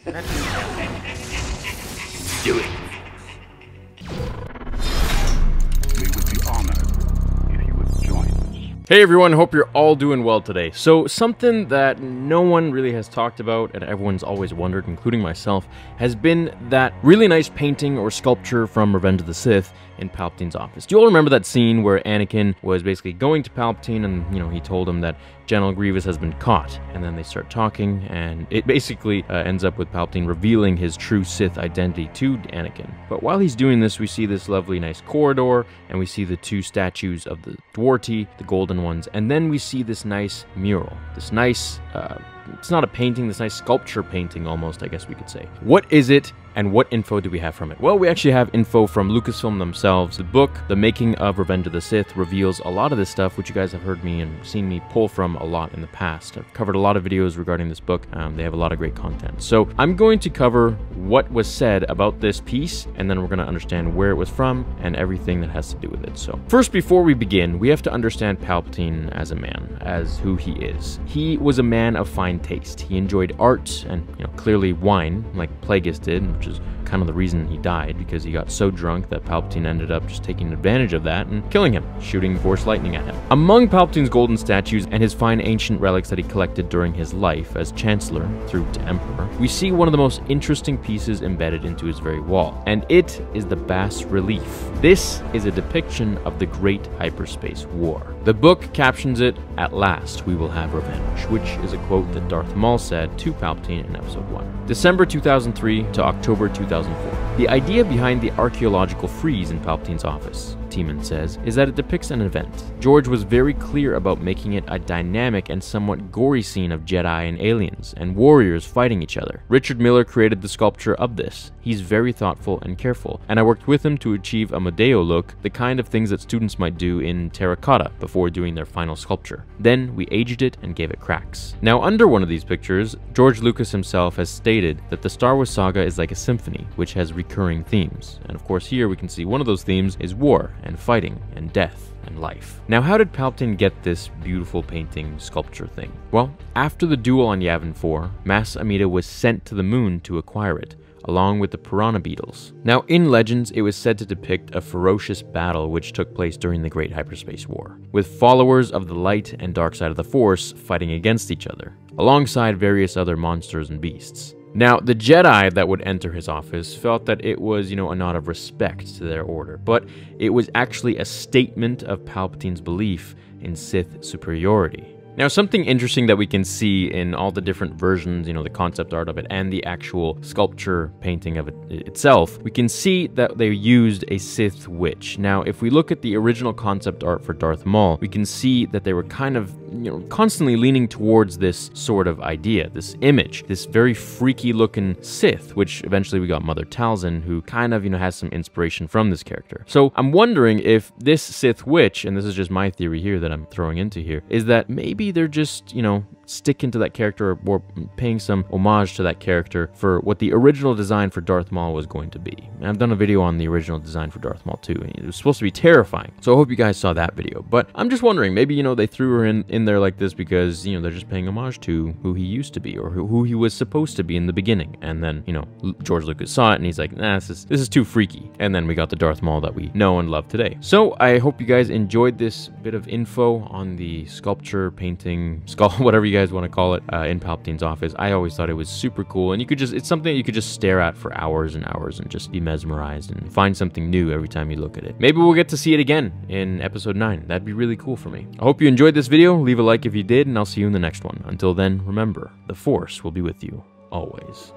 Do it. We would be honored if you would join us. Hey everyone, hope you're all doing well today. So something that no one really has talked about and everyone's always wondered, including myself, has been that really nice painting or sculpture from Revenge of the Sith in Palpatine's office. Do you all remember that scene where Anakin was basically going to Palpatine and, he told him that General Grievous has been caught, and then they start talking, and it basically ends up with Palpatine revealing his true Sith identity to Anakin. But while he's doing this, we see this lovely nice corridor, and we see the two statues of the Dwarty, the golden ones, and then we see this nice mural, this nice, it's not a painting, this nice sculpture painting almost, I guess we could say. What is it, and what info do we have from it? Well, we actually have info from Lucasfilm themselves. The book, The Making of Revenge of the Sith, reveals a lot of this stuff, which you guys have heard me and seen me pull from a lot in the past. I've covered a lot of videos regarding this book. They have a lot of great content. So I'm going to cover what was said about this piece, and then we're going to understand where it was from and everything that has to do with it. So first, before we begin, we have to understand Palpatine as a man, as who he is. He was a man of fine taste. He enjoyed art and, clearly wine, like Plagueis did, which is kind of the reason he died, because he got so drunk that Palpatine ended up just taking advantage of that and killing him, shooting Force lightning at him. Among Palpatine's golden statues and his fine ancient relics that he collected during his life as Chancellor through to Emperor, we see one of the most interesting pieces embedded into his very wall, and it is the bas relief. This is a depiction of the Great Hyperspace War. The book captions it, "At last we will have revenge," which is a quote that Darth Maul said to Palpatine in Episode 1. December 2003 to October 2004. The idea behind the archaeological frieze in Palpatine's office, Tiemann says, is that it depicts an event. George was very clear about making it a dynamic and somewhat gory scene of Jedi and aliens, and warriors fighting each other. Richard Miller created the sculpture of this. He's very thoughtful and careful, and I worked with him to achieve a Modeo look, the kind of things that students might do in terracotta before doing their final sculpture. Then we aged it and gave it cracks. Now, under one of these pictures, George Lucas himself has stated that the Star Wars saga is like a symphony, which has recurring themes. And of course here we can see one of those themes is war and fighting and death and life. Now, how did Palpatine get this beautiful painting sculpture thing? Well, after the duel on Yavin 4, Mas Amedda was sent to the moon to acquire it, along with the piranha beetles. Now, in Legends, it was said to depict a ferocious battle which took place during the Great Hyperspace War, with followers of the light and dark side of the Force fighting against each other, alongside various other monsters and beasts. Now, the Jedi that would enter his office felt that it was, a nod of respect to their order, but it was actually a statement of Palpatine's belief in Sith superiority. Now, something interesting that we can see in all the different versions, the concept art of it and the actual sculpture painting of it itself, we can see that they used a Sith witch. Now, if we look at the original concept art for Darth Maul, we can see that they were kind of, constantly leaning towards this sort of idea, this image, this very freaky looking Sith, which eventually we got Mother Talzin, who kind of, has some inspiration from this character. So I'm wondering if this Sith witch, and this is just my theory here that I'm throwing into here, is that maybe they're just, sticking to that character or paying some homage to that character for what the original design for Darth Maul was going to be. And I've done a video on the original design for Darth Maul too, and it was supposed to be terrifying. So I hope you guys saw that video. But I'm just wondering, maybe, they threw her in there like this because, they're just paying homage to who he used to be or who he was supposed to be in the beginning. And then, George Lucas saw it and he's like, nah, this is too freaky. And then we got the Darth Maul that we know and love today. So I hope you guys enjoyed this bit of info on the sculpture, painting, whatever you guys want to call it, in Palpatine's office. I always thought it was super cool, and it's something that you could just stare at for hours and hours and just be mesmerized and find something new every time you look at it. Maybe we'll get to see it again in episode 9. That'd be really cool for me. I hope you enjoyed this video. Leave a like if you did, and I'll see you in the next one. Until then, remember, the Force will be with you always.